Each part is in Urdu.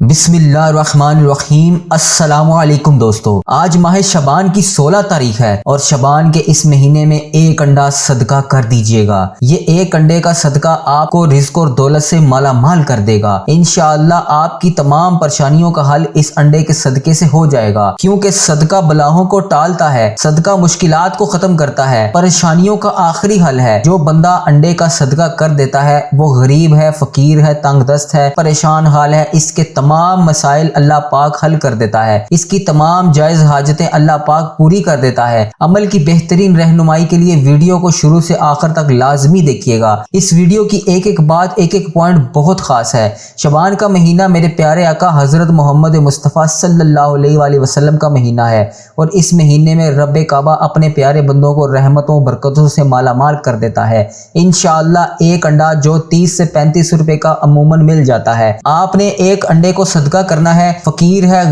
بسم اللہ الرحمن الرحیم۔ السلام علیکم دوستو، آج ماہ شعبان کی 16 تاریخ ہے اور شعبان کے اس مہینے میں ایک انڈا صدقہ کر دیجئے گا۔ یہ ایک انڈے کا صدقہ آپ کو رزق اور دولت سے مالا مال کر دے گا۔ انشاءاللہ آپ کی تمام پریشانیوں کا حل اس انڈے کے صدقے سے ہو جائے گا، کیونکہ صدقہ بلاؤں کو ٹالتا ہے، صدقہ مشکلات کو ختم کرتا ہے، پریشانیوں کا آخری حل ہے۔ جو بندہ انڈے کا صدقہ کر دیتا ہے وہ غریب ہے، فقیر ہے، تنگ دست ہے، پریشان حال ہے، اس کے تمام مسائل اللہ پاک حل کر دیتا ہے، اس کی تمام جائز حاجتیں اللہ پاک پوری کر دیتا ہے۔ عمل کی بہترین رہنمائی کے لیے ویڈیو کو شروع سے آخر تک لازمی دیکھیے گا۔ اس ویڈیو کی ایک ایک بات، ایک ایک پوائنٹ بہت خاص ہے۔ شعبان کا مہینہ میرے پیارے آقا حضرت محمد مصطفیٰ صلی اللہ علیہ وآلہ وسلم کا مہینہ ہے، اور اس مہینے میں رب کعبہ اپنے پیارے بندوں کو رحمتوں برکتوں سے مالا مال کر دیتا ہے۔ انشاءاللہ ایک انڈا جو 30 سے 35 روپے کا عموماً مل جاتا ہے، آپ نے ایک انڈے کو صدقہ کرنا ہے۔ فقیر ہے،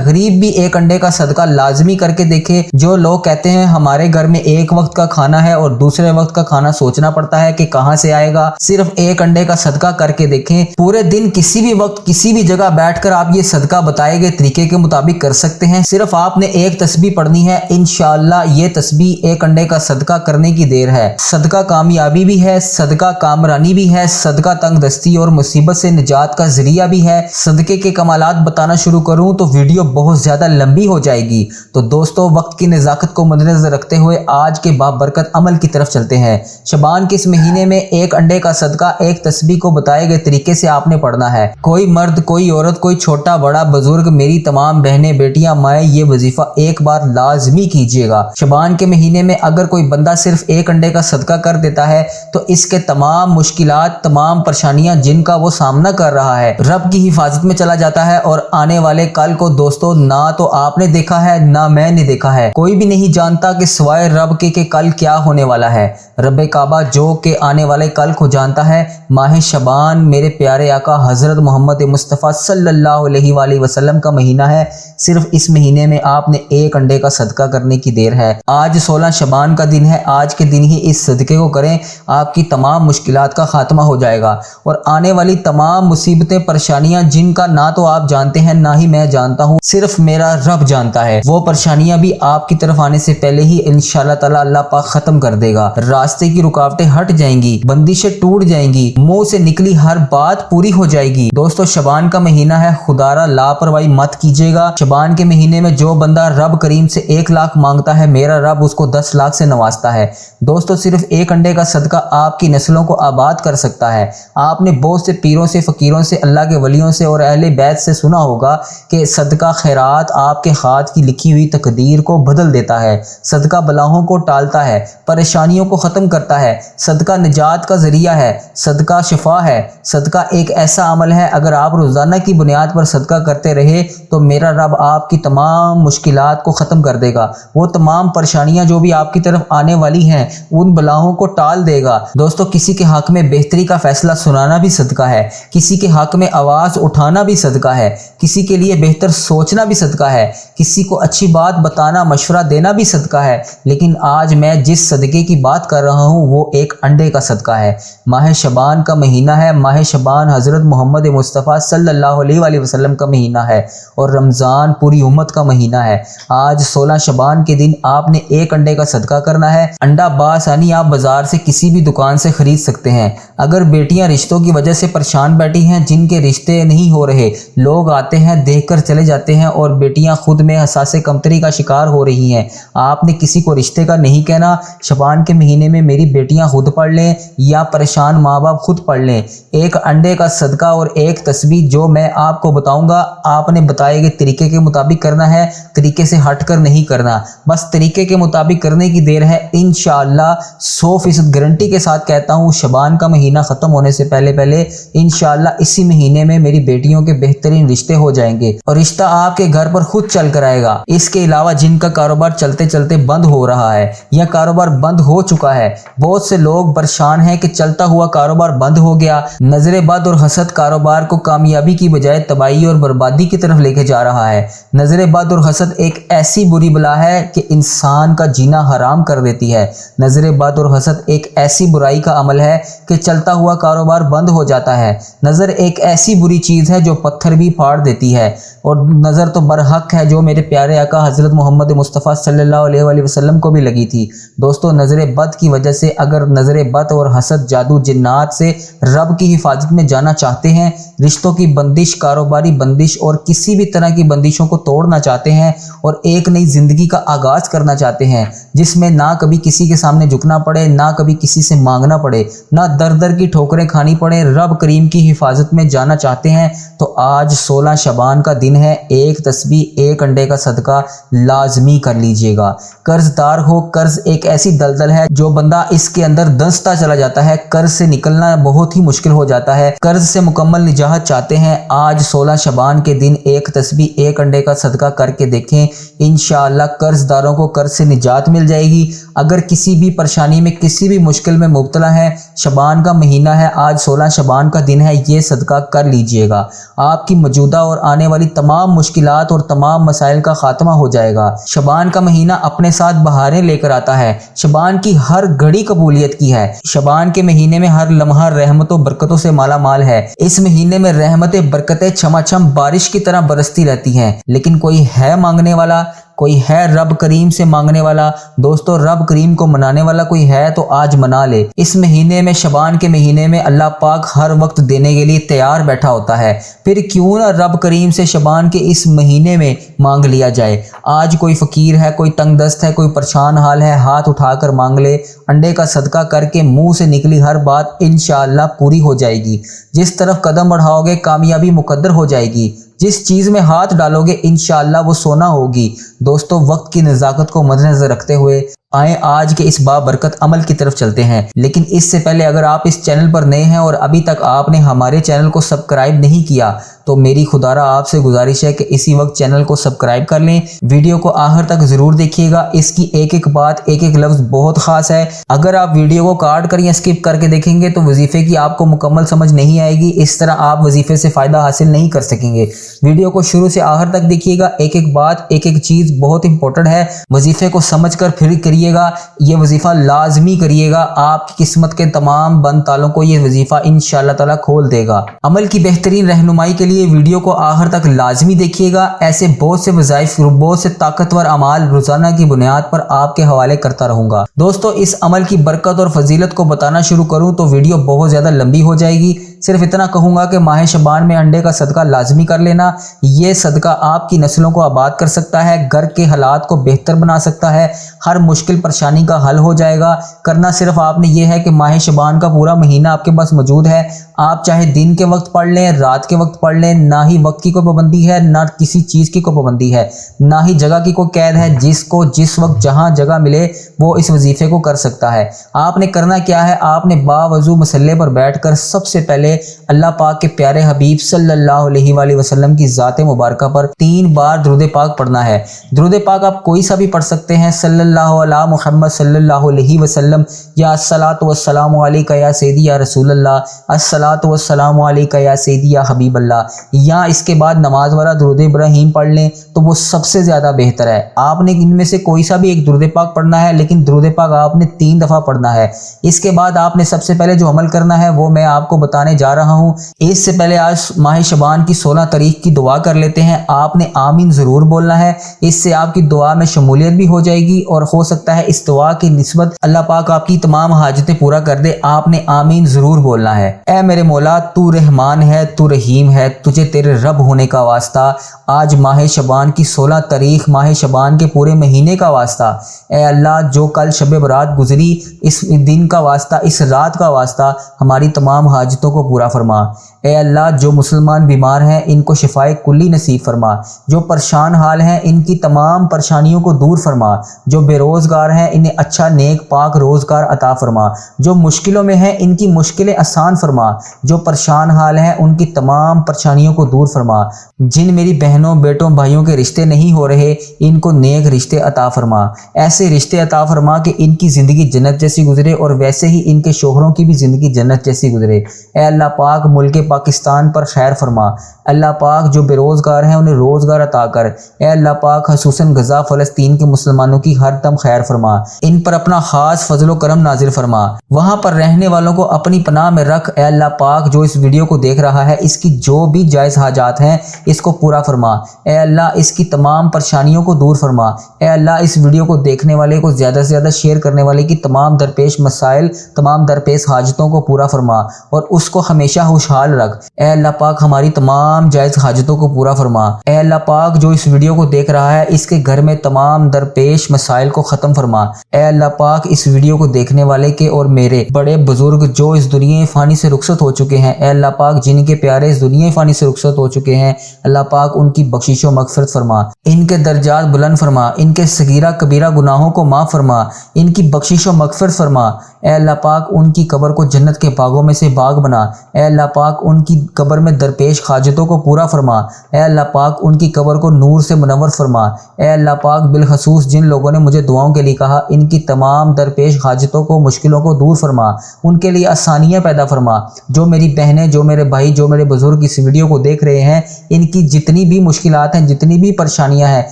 غریب بھی ایک انڈے کا صدقہ لازمی کر کے دیکھے۔ جو لوگ کہتے ہیں ہمارے گھر میں ایک وقت کا کھانا ہے اور دوسرے وقت کا کھانا سوچنا پڑتا ہے کہ کہاں سے آئے گا، صرف ایک انڈے کا صدقہ کر کے دیکھیں۔ پورے دن کسی بھی وقت کسی بھی جگہ بیٹھ کر آپ یہ صدقہ بتائے گئے طریقے کے مطابق کر سکتے ہیں۔ صرف آپ نے ایک تسبیح پڑھنی ہے، انشاءاللہ یہ تسبیح ایک انڈے کا صدقہ کرنے کی دیر ہے۔ صدقہ کامیابی بھی ہے، صدقہ کامرانی بھی ہے، صدقہ تنگ دستی اور مصیبت سے نجات کا ذریعہ بھی ہے۔ صدقے کے کمالات بتانا شروع کروں تو ویڈیو بہت زیادہ لمبی ہو جائے گی، تو دوستو وقت کی نزاکت کو مد نظر رکھتے ہوئے آج کے بابرکت عمل کی طرف چلتے ہیں۔ شعبان کے اس مہینے میں ایک انڈے کا صدقہ ایک تسبیح کو بتائے گئے طریقے سے آپ نے پڑھنا ہے۔ کوئی مرد، کوئی عورت، کوئی چھوٹا بڑا بزرگ، میری تمام بہنیں بیٹیاں مائیں، یہ وظیفہ ایک بار لازمی کیجیے گا۔ شعبان کے مہینے میں اگر کوئی بندہ صرف ایک انڈے کا صدقہ کر دیتا ہے تو اس کے تمام مشکلات، تمام پریشانیاں جن کا وہ سامنا کر رہا ہے، رب کی حفاظت میں چلا جاتا ہے، اور آنے والے کل کو دوستو نہ تو آپ نے دیکھا ہے نہ میں نے دیکھا ہے، کوئی بھی نہیں جانتا کہ سوائے رب کے کہ کل کیا ہونے والا ہے۔ رب کعبہ جو کہ آنے والے کل کو جانتا ہے۔ ماہ شعبان میرے پیارے آقا حضرت محمد مصطفیٰ صلی اللہ علیہ وآلہ وسلم کا مہینہ ہے۔ صرف اس مہینے میں آپ نے ایک انڈے کا صدقہ کرنے کی دیر ہے۔ آج 16 شعبان کا دن ہے، آج کے دن ہی اس صدقے کو کریں، آپ کی تمام مشکلات کا خاتمہ ہو جائے گا، اور آنے والی تمام مصیبتیں، پریشانیاں جن کا نہ تو آپ جانتے ہیں نہ ہی میں جانتا ہوں، صرف میرا رب جانتا ہے، وہ پریشانیاں بھی آپ کی طرف آنے سے پہلے ہی انشاءاللہ تعالی اللہ پاک ختم کر دے گا۔ راستے کی رکاوٹیں ہٹ جائیں گی، بندشیں ٹوٹ جائیں گی، منہ سے نکلی ہر بات پوری ہو جائے گی۔ دوستو شعبان کا مہینہ ہے، خدارا لاپرواہی مت کیجیے گا۔ شعبان کے مہینے میں جو بندہ رب کریم سے 1 لاکھ مانگتا ہے، میرا رب اس کو 10 لاکھ سے نوازتا ہے۔ دوستو صرف ایک انڈے کا صدقہ آپ کی نسلوں کو آباد کر سکتا ہے۔ آپ نے بہت سے پیروں سے، فقیروں سے، اللہ کے ولیوں سے اور اہل بیت سے سنا ہوگا کہ صدقہ خیرات آپ کے ہاتھ کی لکھی ہوئی تقدیر کو بدل دیتا ہے، صدقہ بلاؤں کو ٹالتا ہے، پریشانیوں کو ختم کرتا ہے، صدقہ نجات کا ذریعہ ہے، صدقہ شفا ہے۔ صدقہ ایک ایسا عمل ہے، اگر آپ روزانہ کی بنیاد پر صدقہ کرتے رہے تو میرا رب آپ کی تمام مشکلات کو ختم کر دے گا، وہ تمام پریشانیاں جو بھی آپ کی طرف آنے والی ہیں ان بلاؤں کو ٹال دے گا۔ دوستو کسی کے حق میں بہتری کا فیصلہ سنانا بھی صدقہ ہے، کسی کے حق میں آواز اٹھانا بھی صدقہ ہے، کسی کے لیے بہتر سوچنا بھی صدقہ ہے، کسی کو اچھی بات بتانا، مشورہ دینا بھی صدقہ ہے۔ لیکن آج میں جس صدقے کی بات کر رہا ہوں وہ ایک انڈے کا صدقہ ہے۔ ماہ شعبان کا مہینہ ہے، ماہ شعبان حضرت محمد مصطفیٰ صلی اللہ علیہ وآلہ وسلم کا مہینہ ہے، اور رمضان پوری امت کا مہینہ ہے۔ آج 16 شعبان کے دن آپ نے ایک انڈے کا صدقہ کرنا ہے۔ انڈا بآسانی آپ بازار سے کسی بھی دکان سے خرید سکتے ہیں۔ اگر بیٹیاں رشتوں کی وجہ سے پریشان بیٹھی ہیں، جن کے رشتے نہیں ہو رہے، لوگ آتے ہیں دیکھ کر چلے جاتے ہیں، اور بیٹیاں خود میں حساس کمتری کا شکار ہو رہی ہیں، آپ نے کسی کو رشتے کا نہیں کہنا۔ شعبان کے مہینے میں میری بیٹیاں خود پڑھ لیں یا پریشان ماں باپ خود پڑھ لیں، ایک انڈے کا صدقہ اور ایک تسبیح جو میں آپ کو بتاؤں گا، آپ نے بتائے گئے طریقے کے مطابق کرنا ہے، طریقے سے ہٹ کر نہیں کرنا، بس طریقے کے مطابق کرنے کی دیر ہے۔ انشاءاللہ 100% گارنٹی کے ساتھ کہتا ہوں، شعبان کا مہینہ ختم ہونے سے پہلے انشاءاللہ اسی مہینے میں میری بیٹیوں کے بہترین رشتے ہو جائیں گے، اور رشتہ آپ کے گھر پر خود چل کر آئے گا۔ اس کے علاوہ جن کا کاروبار چلتے چلتے بند ہو رہا ہے یا کاروبار بند ہو چکا ہے، بہت سے لوگ پریشان ہیں کہ چلتا ہوا کاروبار بند ہو گیا۔ نظر بد اور حسد کاروبار کو کامیابی کی بجائے تباہی اور بربادی کی طرف لے کے جا رہا ہے۔ نظر بد اور حسد ایک ایسی بری بلا ہے کہ انسان کا جینا حرام کر دیتی ہے۔ نظر بد اور حسد ایک ایسی برائی کا عمل ہے کہ چلتا ہوا کاروبار بند ہو جاتا ہے۔ نظر ایک ایسی بری چیز ہے ہے جو پتھر بھی پھاڑ دیتی ہے، اور نظر تو برحق ہے جو میرے پیارے آقا حضرت محمد مصطفیٰ صلی اللہ علیہ وآلہ وسلم کو بھی لگی تھی۔ دوستو نظر بد کی وجہ سے اگر نظر بد اور حسد، جادو، جنات سے رب کی حفاظت میں جانا چاہتے ہیں، رشتوں کی بندش، کاروباری بندش اور کسی بھی طرح کی بندشوں کو توڑنا چاہتے ہیں اور ایک نئی زندگی کا آغاز کرنا چاہتے ہیں جس میں نہ کبھی کسی کے سامنے جھکنا پڑے، نہ کبھی کسی سے مانگنا پڑے، نہ در در کی ٹھوکریں کھانی پڑے، رب کریم کی حفاظت میں جانا چاہتے ہیں، تو آج 16 شعبان کا دن ہے۔ ایک تسبیح، ایک انڈے کا صدقہ لازمی کر لیجئے گا۔ قرض دار ہو، قرض ایک ایسی دلدل ہے جو بندہ اس کے اندر دھنستا چلا جاتا ہے، قرض سے نکلنا بہت ہی مشکل ہو جاتا ہے۔ قرض سے مکمل نجات چاہتے ہیں، آج 16 شعبان کے دن ایک تسبیح، ایک انڈے کا صدقہ کر کے دیکھیں، انشاءاللہ قرض داروں کو قرض سے نجات مل جائے گی۔ اگر کسی بھی پریشانی میں، کسی بھی مشکل میں مبتلا ہے، شعبان کا مہینہ ہے، آج 16 شعبان کا دن ہے، یہ صدقہ کر لیجئے گا۔ آپ کی موجودہ اور آنے والی تمام مشکلات اور تمام مسائل کا خاتمہ ہو جائے گا۔ شعبان کا مہینہ اپنے ساتھ بہاریں لے کر آتا ہے، شعبان کی ہر گھڑی قبولیت کی ہے، شعبان کے مہینے میں ہر لمحہ رحمتوں برکتوں سے مالا مال ہے۔ اس مہینے میں رحمتیں، برکتیں چھما چھم بارش کی طرح برستی رہتی ہیں، لیکن کوئی ہے مانگنے والا، کوئی ہے رب کریم سے مانگنے والا؟ دوستو رب کریم کو منانے والا کوئی ہے تو آج منا لے۔ اس مہینے میں، شعبان کے مہینے میں، اللہ پاک ہر وقت دینے کے لیے تیار بیٹھا ہوتا ہے، پھر کیوں نہ رب کریم سے شعبان کے اس مہینے میں مانگ لیا جائے۔ آج کوئی فقیر ہے، کوئی تنگ دست ہے، کوئی پریشان حال ہے، ہاتھ اٹھا کر مانگ لے، انڈے کا صدقہ کر کے منہ سے نکلی ہر بات انشاءاللہ پوری ہو جائے گی۔ جس طرف قدم بڑھاؤ گے کامیابی مقدر ہو جائے گی، جس چیز میں ہاتھ ڈالو گے انشاءاللہ وہ سونا ہوگی۔ دوستو وقت کی نزاکت کو مد نظر رکھتے ہوئے آئیں آج کے اس بابرکت عمل کی طرف چلتے ہیں، لیکن اس سے پہلے اگر آپ اس چینل پر نئے ہیں اور ابھی تک آپ نے ہمارے چینل کو سبسکرائب نہیں کیا تو میری خدارہ آپ سے گزارش ہے کہ اسی وقت چینل کو سبسکرائب کر لیں۔ ویڈیو کو آخر تک ضرور دیکھیے گا، اس کی ایک ایک بات، ایک ایک لفظ بہت خاص ہے۔ اگر آپ ویڈیو کو کاٹ کر یا اسکپ کر کے دیکھیں گے تو وظیفے کی آپ کو مکمل سمجھ نہیں آئے گی، اس طرح آپ وظیفے سے فائدہ حاصل نہیں کر سکیں گے۔ ویڈیو کو شروع سے آخر تک دیکھیے گا، ایک ایک بات، ایک ایک چیز بہت امپورٹنٹ ہے، وظیفے کو سمجھ کر پھر کریے گا، یہ وظیفہ لازمی کریے گا، آپ کی قسمت کے تمام بند تالوں کو یہ وظیفہ انشاءاللہ تعالی کھول دے گا۔ عمل کی بہترین رہنمائی کے لیے ویڈیو کو آخر تک لازمی دیکھیے گا، ایسے بہت سے وظائف، بہت سے طاقتور اعمال روزانہ کی بنیاد پر آپ کے حوالے کرتا رہوں گا۔ دوستو اس عمل کی برکت اور فضیلت کو بتانا شروع کروں تو ویڈیو بہت زیادہ لمبی ہو جائے گی، صرف اتنا کہوں گا کہ ماہ شعبان میں انڈے کا صدقہ لازمی کر لینا، یہ صدقہ آپ کی نسلوں کو آباد کر سکتا ہے، گھر کے حالات کو بہتر بنا سکتا ہے، ہر مشکل پریشانی کا حل ہو جائے گا۔ کرنا صرف آپ نے یہ ہے کہ ماہ شعبان کا پورا مہینہ آپ کے پاس موجود ہے، آپ چاہے دن کے وقت پڑھ لیں، رات کے وقت پڑھ لیں، نہ ہی وقت کی کوئی پابندی ہے، نہ کسی چیز کی کوئی پابندی ہے، نہ ہی جگہ کی کوئی قید ہے، جس کو جس وقت جہاں جگہ ملے وہ اس وظیفے کو کر سکتا ہے۔ آپ نے کرنا کیا ہے، آپ نے باوضو مسلے پر بیٹھ کر سب سے پہلے اللہ پاک کے پیارے حبیب صلی اللہ علیہ وآلہ وسلم کی ذات مبارکہ پر 3 بار درود پاک پڑھنا ہے۔ درود پاک آپ کوئی سا بھی پڑھ سکتے ہیں، صلی اللہ علیہ محمد صلی اللہ علیہ وسلم، یا الصلاۃ والسلام علیک یا سیدی یا رسول اللہ، الصلاۃ والسلام علیک یا سیدی یا حبیب اللہ، یا اس کے بعد نماز والا درود ابراہیم پڑھ لیں تو وہ سب سے زیادہ بہتر ہے۔ آپ نے ان میں سے کوئی سا بھی ایک درود پاک پڑھنا ہے، لیکن درود پاک آپ نے 3 دفعہ پڑھنا ہے۔ اس کے بعد آپ نے سب سے پہلے جو عمل کرنا ہے وہ میں آپ کو بتانے جا رہا ہوں۔ اس سے پہلے آج ماہ شعبان کی 16 تاریخ کی دعا کر لیتے ہیں۔ آپ نے آمین ضرور بولنا ہے، اس سے آپ کی دعا میں شمولیت بھی ہو جائے گی اور ہو سکتا ہے اس دعا کی نسبت اللہ پاک آپ کی تمام حاجتیں پورا کر دے۔ آپ نے آمین ضرور بولنا ہے۔ اے میرے مولا، تو رحمان ہے، تو رحیم ہے، تجھے تیرے رب ہونے کا واسطہ، آج ماہ شعبان کی 16 تاریخ، ماہ شعبان کے پورے مہینے کا واسطہ، اے اللہ جو کل شب برات گزری، اس دن کا واسطہ، اس رات کا واسطہ، ہماری تمام حاجتوں کو پورا فرما۔ اے اللہ جو مسلمان بیمار ہیں ان کو شفائے کلی نصیب فرما، جو پریشان حال ہیں ان کی تمام پریشانیوں کو دور فرما، جو بے روزگار ہیں انہیں اچھا نیک پاک روزگار عطا فرما، جو مشکلوں میں ہیں ان کی مشکلیں آسان فرما، جو پریشان حال ہیں ان کی تمام پریشانیوں کو دور فرما، جن میری بہنوں بیٹوں بھائیوں کے رشتے نہیں ہو رہے ان کو نیک رشتے عطا فرما، ایسے رشتے عطا فرما کہ ان کی زندگی جنت جیسی گزرے اور ویسے ہی ان کے شوہروں کی بھی زندگی جنت جیسی گزرے۔ اے اللہ پاک ملک پاکستان پر خیر فرما، اللہ پاک جو بے روزگار ہیں انہیں روزگار عطا کر، اے اللہ پاک خصوصاً غزہ فلسطین کے مسلمانوں کی ہر دم خیر فرما، ان پر اپنا خاص فضل و کرم نازل فرما، وہاں پر رہنے والوں کو اپنی پناہ میں رکھ، اے اللہ پاک جو اس ویڈیو کو دیکھ رہا ہے اس کی جو بھی جائز حاجات ہیں اس کو پورا فرما۔ اے اللہ اس کی تمام پریشانیوں کو دور فرما۔ اے اللہ اس ویڈیو کو دیکھنے والے کو زیادہ سے زیادہ شیئر کرنے والے کی تمام درپیش مسائل، تمام درپیش حاجتوں کو پورا فرما اور اس کو ہمیشہ خوشحال رکھ۔ اے اللہ پاک ہماری تمام جائز حاجتوں کو پورا فرما۔ اے اللہ پاک جو اس ویڈیو کو دیکھ رہا ہے اس کے گھر میں تمام درپیش مسائل کو ختم فرما۔ اے اللہ پاک اس ویڈیو کو دیکھنے والے کے اور میرے بڑے بزرگ جو اس دنیا فانی سے رخصت ہو چکے ہیں، اے اللہ پاک جن کے پیارے اس دنیا فانی سے رخصت ہو چکے ہیں، اللہ پاک ان کی بخشش و مغفرت فرما، ان کے درجات بلند فرما، ان کے صغیرہ کبیرہ گناہوں کو معاف فرما، ان کی بخشش و مغفرت فرما۔ اے اللہ پاک ان کی قبر کو جنت کے باغوں میں سے باغ بنا۔ اے اللہ پاک ان کی قبر میں درپیش حاجتوں کو پورا فرما۔ اے اللہ پاک ان کی قبر کو نور سے منور فرما۔ اے اللہ پاک بالخصوص جن لوگوں نے مجھے دعاؤں کے لیے کہا، ان کی تمام درپیش حاجتوں کو، مشکلوں کو دور فرما، ان کے لیے آسانیاں پیدا فرما۔ جو میری بہنیں، جو میرے بھائی، جو میرے بزرگ اس ویڈیو کو دیکھ رہے ہیں، ان کی جتنی بھی مشکلات ہیں، جتنی بھی پریشانیاں ہیں،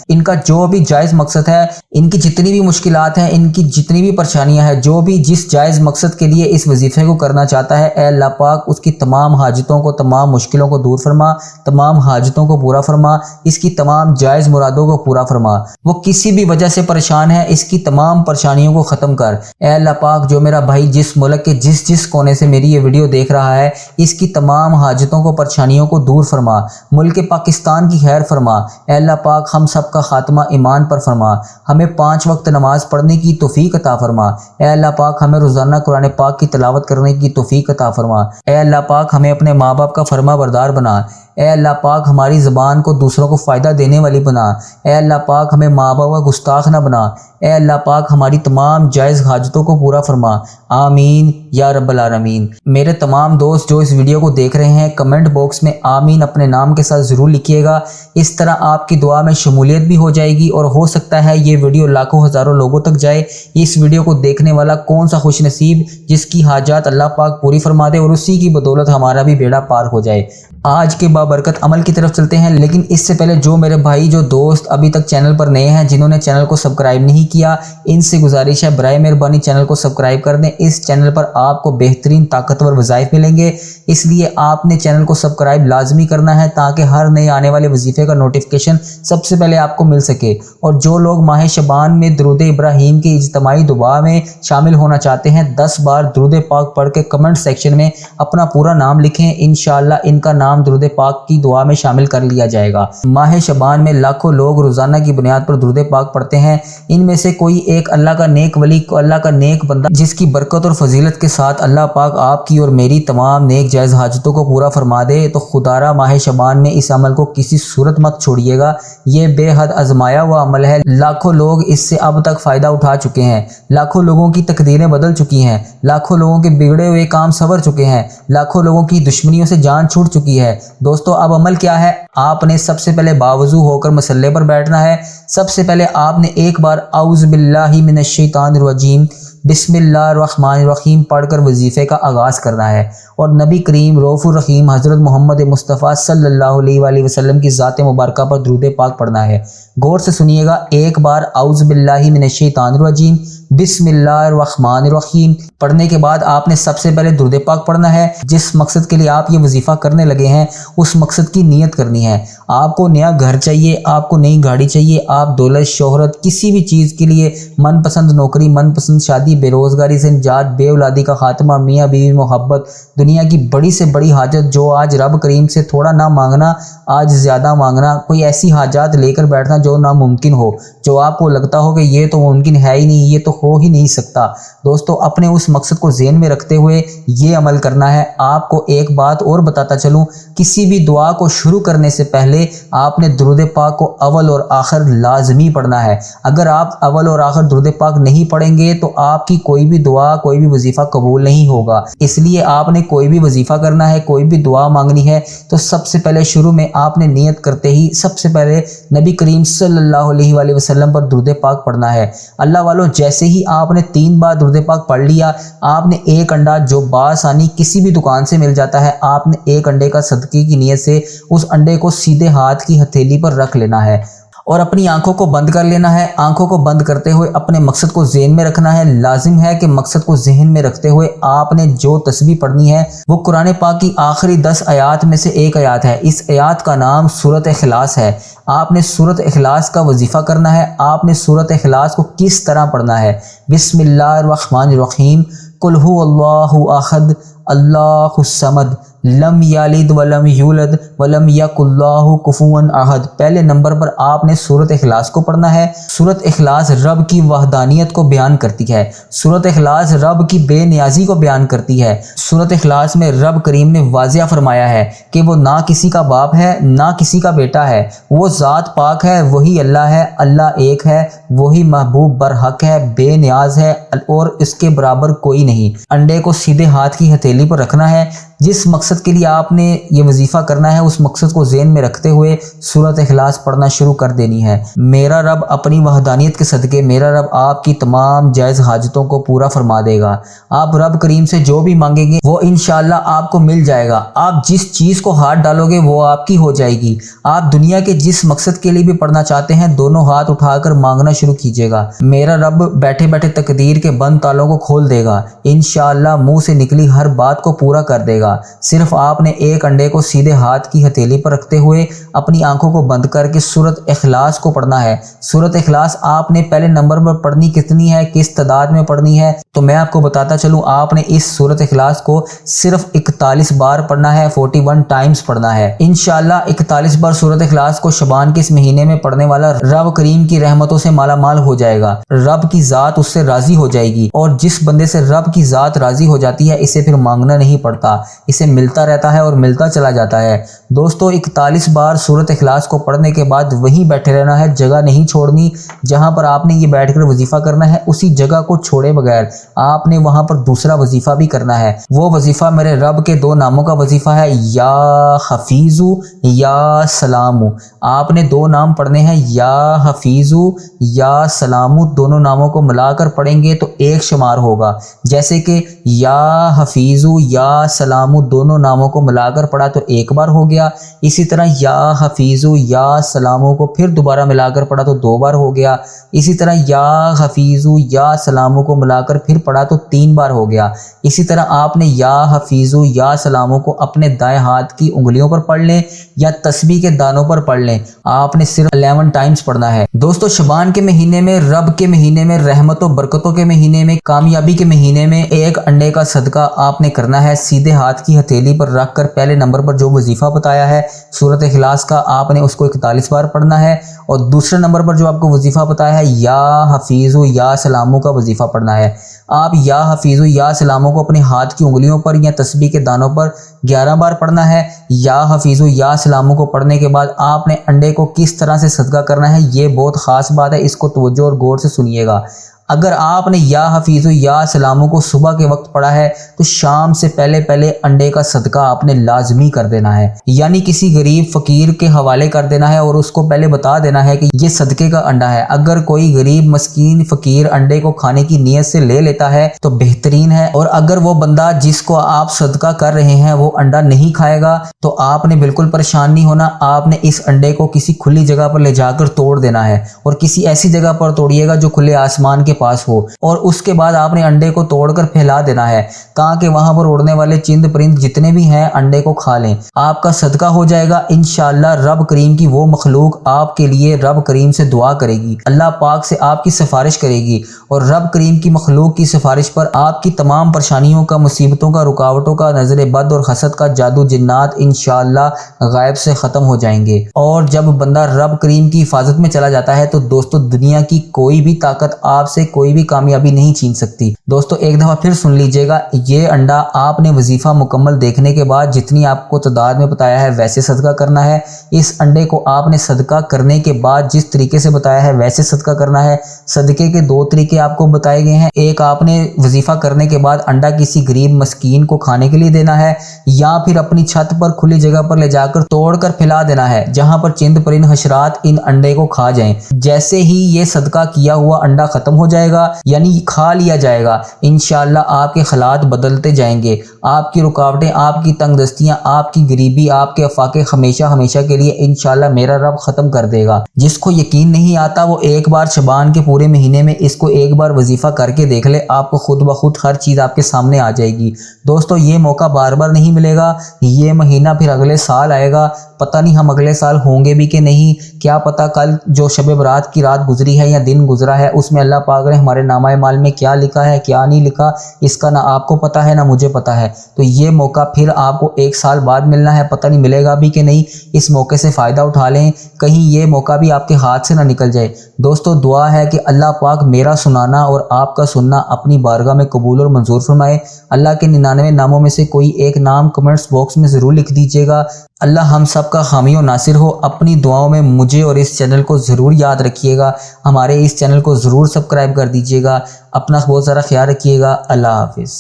ان کا جو بھی جائز مقصد ہے، ان کی جتنی بھی مشکلات ہیں، ان کی جتنی بھی پریشانیاں ہیں، جو بھی جس جائز مقصد کے لیے اس وظیفے کو کرنا چاہتا ہے، اے اللہ پاک اس کی تمام حاجتوں کو، تمام مشکلوں کو دور فرما، تمام حاجتوں کو پورا فرما، اس کی تمام جائز مرادوں کو پورا فرما۔ وہ کسی بھی وجہ سے پریشان ہے، اس کی تمام پریشانیوں کو ختم کر۔ اے اللہ پاک جو میرا بھائی جس ملک کے جس کونے سے میری یہ ویڈیو دیکھ رہا ہے، اس کی تمام حاجتوں کو، پریشانیوں کو دور فرما، ملک پاکستان کی خیر فرما۔ اے اللہ پاک ہم سب کا خاتمہ ایمان پر فرما، ہمیں 5 وقت نماز پڑھنے کی توفیق عطا فرما۔ اے اللہ پاک ہمیں روزانہ قرآن پاک کی تلاوت کرنے کی توفیق عطا فرما۔ اے اللہ پاک ہمیں اپنے ماں باپ کا فرما بردار بنا۔ اے اللہ پاک ہماری زبان کو دوسروں کو فائدہ دینے والی بنا۔ اے اللہ پاک ہمیں ماں باپ کا گستاخ نہ بنا۔ اے اللہ پاک ہماری تمام جائز حاجتوں کو پورا فرما۔ آمین یا رب العالمین۔ میرے تمام دوست جو اس ویڈیو کو دیکھ رہے ہیں، کمنٹ باکس میں آمین اپنے نام کے ساتھ ضرور لکھیے گا۔ اس طرح آپ کی دعا میں شمولیت بھی ہو جائے گی اور ہو سکتا ہے یہ ویڈیو لاکھوں ہزاروں لوگوں تک جائے۔ اس ویڈیو کو دیکھنے والا کون سا خوش نصیب جس کی حاجات اللہ پاک پوری فرما دے اور اسی کی بدولت ہمارا بھی بیڑا پار ہو جائے۔ آج کے بابرکت عمل کی طرف چلتے ہیں، لیکن اس سے پہلے جو میرے بھائی، جو دوست ابھی تک چینل پر نئے ہیں، جنہوں نے چینل کو سبسکرائب نہیں کیا، ان سے گزارش ہے برائے مہربانی چینل کو سبسکرائب کر دیں۔ اس چینل پر آپ کو بہترین طاقتور وظائف ملیں گے، اس لیے آپ نے چینل کو سبسکرائب لازمی کرنا ہے تاکہ ہر نئے آنے والے وظیفے کا نوٹیفیکیشن سب سے پہلے آپ کو مل سکے۔ اور جو لوگ ماہ شعبان میں درود ابراہیم کی اجتماعی دعا میں شامل ہونا چاہتے ہیں، 10 بار درود پاک پڑھ کے کمنٹ سیکشن میں اپنا پورا نام لکھیں، انشاءاللہ ان کا نام درود پاک کی دعا میں شامل کر لیا جائے گا۔ ماہ شعبان میں لاکھوں لوگ روزانہ کی بنیاد پر درود پاک پڑھتے ہیں، ان میں سے کوئی ایک اللہ کا نیک ولی، اللہ کا نیک بندہ جس کی برکت اور فضیلت کے ساتھ اللہ پاک آپ کی اور میری تمام نیک جائز حاجتوں کو پورا فرما دے تو خدا را ماہ شعبان میں اس عمل کو کسی صورت مت چھوڑیے گا۔ یہ بے حد آزمایا ہوا عمل ہے، لاکھوں لوگ اس سے اب تک فائدہ اٹھا چکے ہیں، لاکھوں لوگوں کی تقدیریں بدل چکی ہیں، لاکھوں لوگوں کے بگڑے ہوئے کام سنور چکے ہیں، لاکھوں لوگوں کی دشمنیوں سے جان چھوٹ چکی ہے۔ دوستو اب عمل کیا ہے؟ آپ نے سب سے پہلے باوضو ہو کر مصلے پر بیٹھنا ہے۔ سب سے پہلے آپ نے ایک بار اعوذ باللہ من الشیطان الرجیم بسم اللہ الرحمن الرحیم پڑھ کر وظیفے کا آغاز کرنا ہے اور نبی کریم رؤوف الرحیم حضرت محمد مصطفیٰ صلی اللہ علیہ وآلہ وسلم کی ذات مبارکہ پر درود پاک پڑھنا ہے۔ غور سے سنیے گا، ایک بار اعوذ باللہ من الشیطان الرجیم بسم اللہ الرحمن الرحیم پڑھنے کے بعد آپ نے سب سے پہلے درود پاک پڑھنا ہے۔ جس مقصد کے لیے آپ یہ وظیفہ کرنے لگے ہیں اس مقصد کی نیت کرنی ہے۔ آپ کو نیا گھر چاہیے، آپ کو نئی گاڑی چاہیے، آپ دولت، شہرت، کسی بھی چیز کے لیے، من پسند نوکری، من پسند شادی، بے روزگاری سے نجات، بے اولادی کا خاتمہ، میاں بیوی محبت، دنیا کی بڑی سے بڑی حاجت جو آج رب کریم سے تھوڑا نہ مانگنا، آج زیادہ مانگنا، کوئی ایسی حاجات لے کر بیٹھنا جو ناممکن ہو، جو آپ کو لگتا ہو کہ یہ تو ممکن ہے ہی نہیں، یہ تو ہو ہی نہیں سکتا۔ دوستو اپنے اس مقصد کو ذہن میں رکھتے ہوئے یہ عمل کرنا ہے۔ آپ کو ایک بات اور بتاتا چلوں، کسی بھی دعا کو شروع کرنے سے پہلے آپ نے درود پاک کو اول اور آخر لازمی پڑھنا ہے۔ اگر آپ اول اور آخر درود پاک نہیں پڑھیں گے تو آپ کی کوئی بھی دعا، کوئی بھی وظیفہ قبول نہیں ہوگا۔ اس لیے آپ نے کوئی بھی وظیفہ کرنا ہے، کوئی بھی دعا مانگنی ہے تو سب سے پہلے شروع میں آپ نے نیت کرتے ہی سب سے پہلے نبی کریم صلی اللہ علیہ وآلہ وسلم پر درود پاک پڑھنا ہے۔ اللہ والو جیسے ہی آپ نے 3 بار درود پاک پڑھ لیا، آپ نے ایک انڈا جو بآسانی کسی بھی دکان سے مل جاتا ہے، آپ نے ایک انڈے کا صدقے کی نیت سے اس انڈے کو سیدھے ہاتھ کی ہتھیلی پر رکھ لینا ہے اور اپنی آنکھوں کو بند کر لینا ہے۔ آنکھوں کو بند کرتے ہوئے اپنے مقصد کو ذہن میں رکھنا ہے۔ لازم ہے کہ مقصد کو ذہن میں رکھتے ہوئے آپ نے جو تسبیح پڑھنی ہے وہ قرآن پاک کی آخری 10 آیات میں سے ایک آیات ہے۔ اس آیات کا نام سورۃ اخلاص ہے۔ آپ نے سورۃ اخلاص کا وظیفہ کرنا ہے۔ آپ نے سورۃ اخلاص کو کس طرح پڑھنا ہے؟ بسم اللہ الرحمن الرحیم، قل هو اللہ احد اللہ الصمد لم یلد ولم یولد ولم یکن له کفوا احد۔ پہلے نمبر پر آپ نے سورۃ اخلاص کو پڑھنا ہے۔ سورۃ اخلاص رب کی وحدانیت کو بیان کرتی ہے۔ سورۃ اخلاص رب کی بے نیازی کو بیان کرتی ہے۔ سورۃ اخلاص میں رب کریم نے واضح فرمایا ہے کہ وہ نہ کسی کا باپ ہے نہ کسی کا بیٹا ہے، وہ ذات پاک ہے، وہی اللہ ہے، اللہ ایک ہے، وہی محبوب برحق ہے، بے نیاز ہے اور اس کے برابر کوئی نہیں۔ انڈے کو سیدھے ہاتھ کی ہتھیلی پر رکھنا ہے۔ جس مقصد کے لیے آپ نے یہ وظیفہ کرنا ہے اس مقصد کو ذہن میں رکھتے ہوئے سورۃ اخلاص پڑھنا شروع کر دینی ہے۔ میرا رب اپنی وحدانیت کے صدقے میرا رب آپ کی تمام جائز حاجتوں کو پورا فرما دے گا۔ آپ رب کریم سے جو بھی مانگیں گے وہ انشاءاللہ آپ کو مل جائے گا۔ آپ جس چیز کو ہاتھ ڈالو گے وہ آپ کی ہو جائے گی۔ آپ دنیا کے جس مقصد کے لیے بھی پڑھنا چاہتے ہیں دونوں ہاتھ اٹھا کر مانگنا شروع کیجیے گا۔ میرا رب بیٹھے بیٹھے تقدیر کے بند تالوں کو کھول دے گا۔ انشاءاللہ منہ سے نکلی ہر بات کو پورا کر دے گا۔ صرف آپ نے ایک انڈے کو سیدھے ہاتھ کی ہتھیلی پر رکھتے ہوئے اپنی آنکھوں کو بند کر کے سورۃ اخلاص کو پڑھنا ہے۔ سورۃ اخلاص آپ نے پہلے نمبر پر پڑھنی کتنی ہے، کس تعداد میں پڑھنی ہے تو میں آپ کو بتاتا چلوں۔ آپ نے اس سورۃ اخلاص کو صرف 41 بار پڑھنا ہے، 41 ٹائمز پڑھنا ہے۔ انشاءاللہ 41 بار سورۃ اخلاص کو شعبان کے اس مہینے میں پڑھنے والا رب کریم کی رحمتوں سے مالا مال ہو جائے گا۔ رب کی ذات اس سے راضی ہو جائے گی، اور جس بندے سے رب کی ذات راضی ہو جاتی ہے اسے پھر مانگنا نہیں پڑتا، اسے ملتا رہتا ہے اور ملتا چلا جاتا ہے۔ دوستو 41 بار سورۃ اخلاص کو پڑھنے کے بعد وہیں بیٹھے رہنا ہے، جگہ نہیں چھوڑنی۔ جہاں پر آپ نے یہ بیٹھ کر وظیفہ کرنا ہے اسی جگہ کو چھوڑے بغیر آپ نے وہاں پر دوسرا وظیفہ بھی کرنا ہے۔ وہ وظیفہ میرے رب کے 2 ناموں کا وظیفہ ہے، یا حفیظ یا سلام۔ آپ نے 2 نام پڑھنے ہیں، یا حفیظ یا سلام، دونوں ناموں کو ملا کر پڑھیں گے تو ایک شمار ہوگا۔ جیسے کہ یا حفیظ یا سلام دونوں ناموں کو ملا کر پڑھا تو ایک بار ہو گیا، اسی طرح یا حفیظ یا سلاموں کو پھر دوبارہ ملا کر پڑھا تو 2 بار ہو گیا، اسی طرح یا حفیظ یا سلاموں کو ملا کر پھر پڑھا تو 3 بار ہو گیا۔ اسی طرح آپ نے یا حفیظ یا سلاموں کو اپنے دائیں ہاتھ کی انگلیوں پر پڑھ لیں یا تسبیح کے دانوں پر پڑھ لیں۔ آپ نے صرف 11 ٹائمز پڑھنا ہے۔ دوستو شعبان کے مہینے میں، رب کے مہینے میں، رحمت و برکتوں کے مہینے میں، کامیابی کے مہینے میں ایک انڈے کا صدقہ آپ نے کرنا ہے۔ سیدھے ہاتھ کی ہتھیلی پر رکھ کر پہلے نمبر پر جو وظیفہ بتایا ہے سورۃ اخلاص کا، آپ نے اس کو 41 بار پڑھنا ہے، اور دوسرے نمبر پر جو آپ کو وظیفہ بتایا ہے یا حفیظ یا سلاموں کا وظیفہ پڑھنا ہے۔ آپ یا حفیظ یا سلاموں کو اپنے ہاتھ کی انگلیوں پر یا تسبیح کے دانوں پر 11 بار پڑھنا ہے۔ یا حفیظ یا سلاموں کو پڑھنے کے بعد آپ نے انڈے کو کس طرح سے صدقہ کرنا ہے، یہ بہت خاص بات ہے، اس کو توجہ اور غور سے سنیے گا۔ اگر آپ نے یا حفیظ یا سلاموں کو صبح کے وقت پڑھا ہے تو شام سے پہلے انڈے کا صدقہ آپ نے لازمی کر دینا ہے، یعنی کسی غریب فقیر کے حوالے کر دینا ہے اور اس کو پہلے بتا دینا ہے کہ یہ صدقے کا انڈا ہے۔ اگر کوئی غریب مسکین فقیر انڈے کو کھانے کی نیت سے لے لیتا ہے تو بہترین ہے، اور اگر وہ بندہ جس کو آپ صدقہ کر رہے ہیں وہ انڈا نہیں کھائے گا تو آپ نے بالکل پریشان نہیں ہونا۔ آپ نے اس انڈے کو کسی کھلی جگہ پر لے جا کر توڑ دینا ہے، اور کسی ایسی جگہ پر توڑیے گا جو کھلے آسمان کے پاس ہو، اور اس کے بعد آپ نے انڈے کو توڑ کر پھیلا دینا ہے تاکہ وہاں پر اڑنے والے چند پرند جتنے بھی ہیں انڈے کو کھا لیں۔ آپ کا صدقہ ہو جائے گا۔ انشاءاللہ رب کریم کی وہ مخلوق آپ کے لیے رب کریم سے دعا کرے گی، اللہ پاک سے آپ کی سفارش کرے گی، اور رب کریم کی مخلوق کی سفارش پر آپ کی تمام پریشانیوں کا، مصیبتوں کا، رکاوٹوں کا، نظر بد اور حسد کا، جادو جنات انشاءاللہ غائب سے ختم ہو جائیں گے۔ اور جب بندہ رب کریم کی حفاظت میں چلا جاتا ہے تو دوستو دنیا کی کوئی بھی طاقت آپ سے کوئی بھی کامیابی نہیں چھین سکتی۔ دوستو ایک دفعہ پھر سن لیجئے گا، یہ انڈا آپ نے وظیفہ مکمل دیکھنے کے بعد جتنی آپ کو تعداد میں بتایا ہے ویسے صدقہ کرنا ہے۔ اس انڈے کو آپ نے صدقہ کرنے کے بعد جس طریقے سے بتایا ہے ویسے صدقہ کرنا ہے۔ صدقے کے 2 طریقے آپ کو بتائے گئے ہیں، ایک آپ نے وظیفہ کرنے کے بعد انڈا کسی غریب مسکین کو کھانے کے لیے دینا ہے، یا پھر اپنی چھت پر کھلی جگہ پر لے جا کر توڑ کر پھیلا دینا ہے جہاں پر چند پرند حشرات ان انڈے کو کھا جائیں۔ جیسے ہی یہ صدقہ کیا ہوا انڈا ختم ہو جائے گا یعنی کھا لیا جائے گا، انشاءاللہ آپ کے حالات بدلتے جائیں گے، آپ کی رکاوٹیں، آپ کی تنگ دستیاں، آپ کی غریبی، آپ کے افاقے ہمیشہ ہمیشہ کے لیے انشاءاللہ میرا رب ختم کر دے گا۔ جس کو یقین نہیں آتا وہ ایک بار شعبان کے پورے مہینے میں اس کو ایک بار وظیفہ کر کے دیکھ لے، آپ کو خود بخود ہر چیز آپ کے سامنے آ جائے گی۔ دوستو یہ موقع بار بار نہیں ملے گا، یہ مہینہ پھر اگلے سال آئے گا، پتہ نہیں ہم اگلے سال ہوں گے بھی کہ نہیں، کیا پتہ کل جو شب برات کی رات گزری ہے یا دن گزرا ہے اس میں اللہ پاک نے ہمارے نامہ اعمال میں کیا لکھا ہے کیا نہیں لکھا، اس کا نہ آپ کو پتہ ہے نہ مجھے پتہ ہے۔ تو یہ موقع پھر آپ کو ایک سال بعد ملنا ہے، پتہ نہیں ملے گا بھی کہ نہیں، اس موقع سے فائدہ اٹھا لیں، کہیں یہ موقع بھی آپ کے ہاتھ سے نہ نکل جائے۔ دوستو دعا ہے کہ اللہ پاک میرا سنانا اور آپ کا سننا اپنی بارگاہ میں قبول اور منظور فرمائے۔ اللہ کے 99 ناموں میں سے کوئی ایک نام کمنٹس باکس میں ضرور لکھ دیجیے گا۔ اللہ ہم سب کا حامی و ناصر ہو۔ اپنی دعاؤں میں مجھے اور اس چینل کو ضرور یاد رکھیے گا، ہمارے اس چینل کو ضرور سبسکرائب کر دیجیے گا۔ اپنا بہت سارا خیال رکھیے گا۔ اللہ حافظ۔